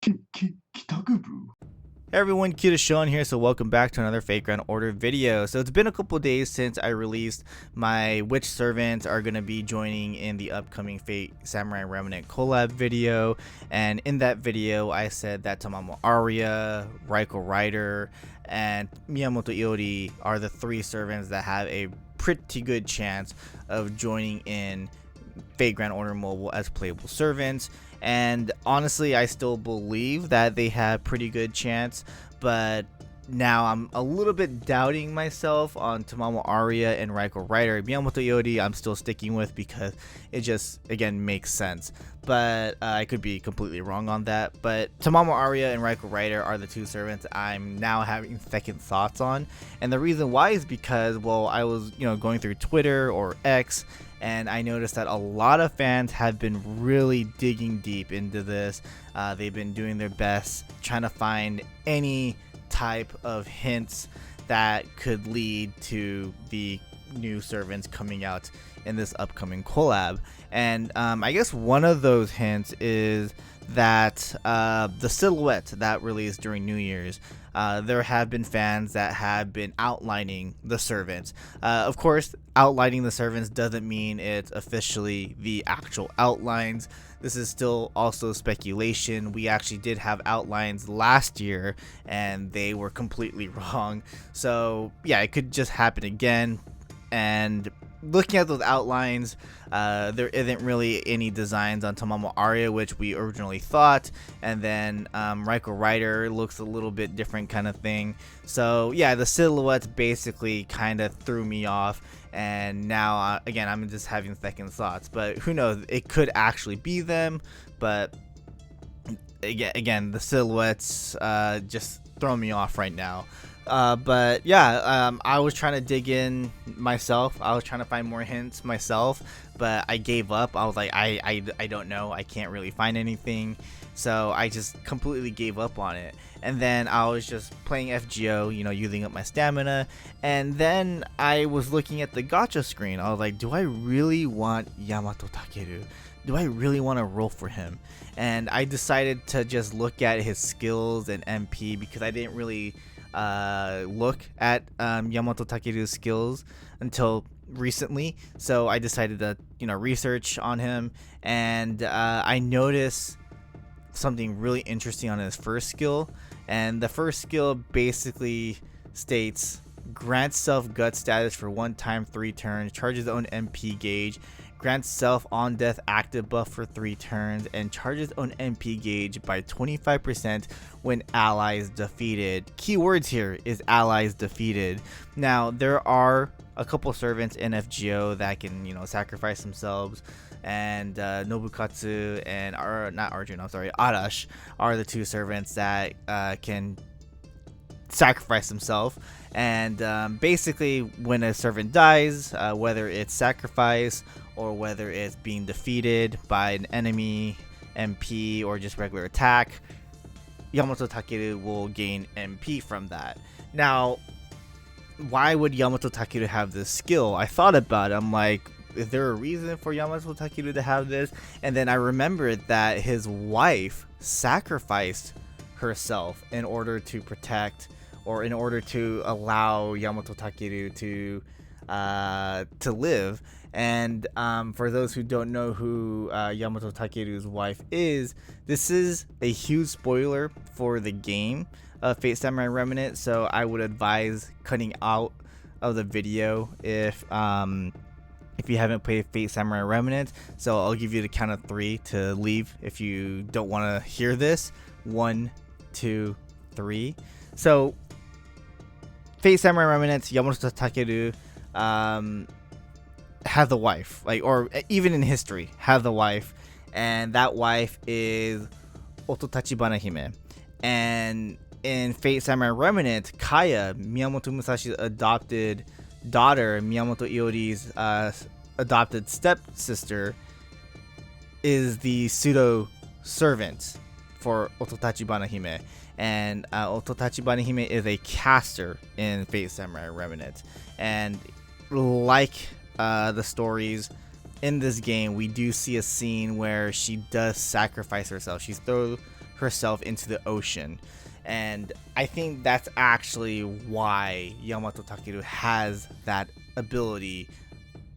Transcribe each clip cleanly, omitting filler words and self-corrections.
KitaSean. Hey everyone, KitaSean here, so welcome back to another Fate Grand Order video. So it's been a couple days since I released my which servants are going to be joining in the upcoming Fate Samurai Remnant collab video, and in that video I said that Tamamo Arya, Raiko Rider, and Miyamoto Iori are the three servants that have a pretty good chance of joining in Fate Grand Order Mobile as playable servants. And honestly, I still believe that they have pretty good chance, but now I'm a little bit doubting myself on Tamamo Arya and Raiko Rider. Miyamoto Iori I'm still sticking with because it just, again, makes sense, but I could be completely wrong on that. But Tamamo Arya and Raiko Rider are the two servants I'm now having second thoughts on, and the reason why is because, well, I was going through Twitter or X, and I noticed that a lot of fans have been really digging deep into this. They've been doing their best trying to find any type of hints that could lead to the new servants coming out in this upcoming collab. And I guess one of those hints is that the silhouette that released during New Year's, there have been fans that have been outlining the servants. Of course, outlining the servants doesn't mean it's officially the actual outlines. This is still also speculation. We actually did have outlines last year and they were completely wrong. So yeah, it could just happen again. And looking at those outlines, there isn't really any designs on Tamamo Arya, which we originally thought, and then Raiko Rider looks a little bit different kind of thing. So yeah, the silhouettes basically kind of threw me off, and now again I'm just having second thoughts, but who knows, it could actually be them. But again the silhouettes just throw me off right now. But yeah, I was trying to dig in myself. I was trying to find more hints myself, but I gave up. I was like, I don't know. I can't really find anything. So I just completely gave up on it. And then I was just playing FGO, using up my stamina. And then I was looking at the gacha screen. I was like, do I really want Yamato Takeru? Do I really want to roll for him? And I decided to just look at his skills and MP because I didn't really look at Yamato Takeru's skills until recently. So I decided to research on him, and I noticed something really interesting on his first skill. And the first skill basically states grants self gut status for 1 time 3 turns, charges own MP gauge, grants self on death active buff for 3 turns, and charges own MP gauge by 25% when allies defeated. Keywords here is allies defeated. Now there are a couple servants in FGO that can sacrifice themselves, and Nobukatsu and Arash are the two servants that can sacrifice himself. And basically when a servant dies, whether it's sacrifice or whether it's being defeated by an enemy MP or just regular attack, Yamato Takeru will gain MP from that. Now, why would Yamato Takeru have this skill? I thought about it. I'm like, is there a reason for Yamato Takeru to have this? And then I remembered that his wife sacrificed herself in order to protect, or in order to allow Yamato Takeru to live. And for those who don't know who Yamato Takeru's wife is, this is a huge spoiler for the game of Fate Samurai Remnant, so I would advise cutting out of the video if you haven't played Fate Samurai Remnant. So I'll give you the count of 3 to leave if you don't want to hear this. 1, 2, 3. So Fate Samurai Remnant, Yamato Takeru have the wife, or even in history have the wife, and that wife is Ototachibana Hime. And in Fate Samurai Remnant, Kaya, Miyamoto Musashi's adopted daughter, Miyamoto Iori's adopted stepsister, is the pseudo servant for Ototachibana Hime. And Ototachibana Hime is a caster in Fate Samurai Remnant. And like the stories in this game, we do see a scene where she does sacrifice herself. She herself into the ocean. And I think that's actually why Yamato Takeru has that ability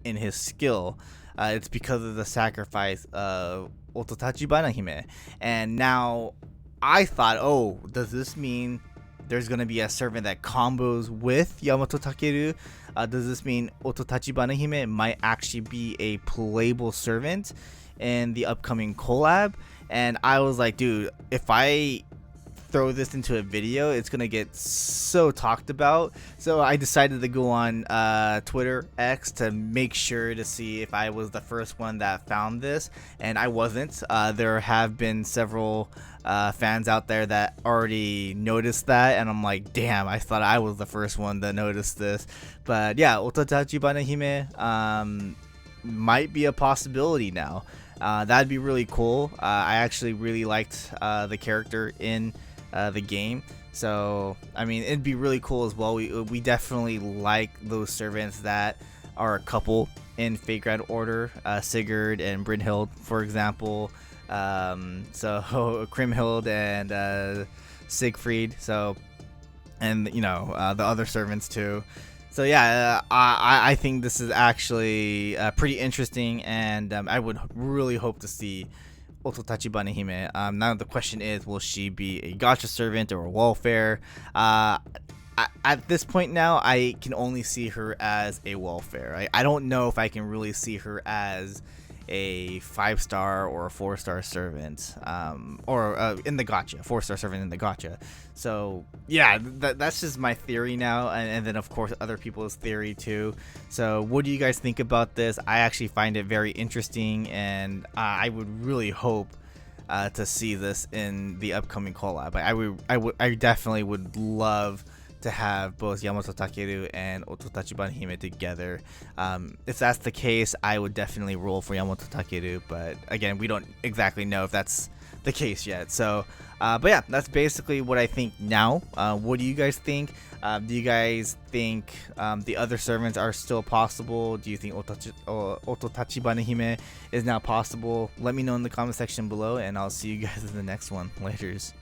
in his skill. It's because of the sacrifice of Ototachibana Hime. And now I thought, oh, does this mean there's going to be a servant that combos with Yamato Takeru? Does this mean Ototachibana Hime might actually be a playable servant in the upcoming collab? And I was like, dude, if I throw this into a video, it's gonna get so talked about. So I decided to go on Twitter X to make sure to see if I was the first one that found this, and I wasn't. There have been several fans out there that already noticed that, and I'm like, damn, I thought I was the first one that noticed this. But yeah, Ototachibana Hime might be a possibility now. That'd be really cool. I actually really liked the character in the game, so I mean, it'd be really cool as well. We definitely like those servants that are a couple in Fate Grand Order, Sigurd and Brynhild, for example. So Kriemhild and Siegfried. So, and you know, the other servants too. So yeah, I think this is actually pretty interesting, and I would really hope to see Ototachibana Hime. Now the question is, will she be a gacha servant or a welfare? At this point now, I can only see her as a welfare. I don't know if I can really see her as a 5-star or a 4-star servant, or in the gacha, 4-star servant in the gacha. So yeah, that's just my theory now, and then of course other people's theory too. So what do you guys think about this? I actually find it very interesting, and I would really hope to see this in the upcoming collab. I definitely would love to have both Yamato Takeru and Ototachibana Hime together. If that's the case, I would definitely roll for Yamato Takeru, but again, we don't exactly know if that's the case yet. So, but yeah, that's basically what I think now. What do you guys think? Do you guys think the other servants are still possible? Do you think Ototachibana Hime is now possible? Let me know in the comment section below, and I'll see you guys in the next one. Laters.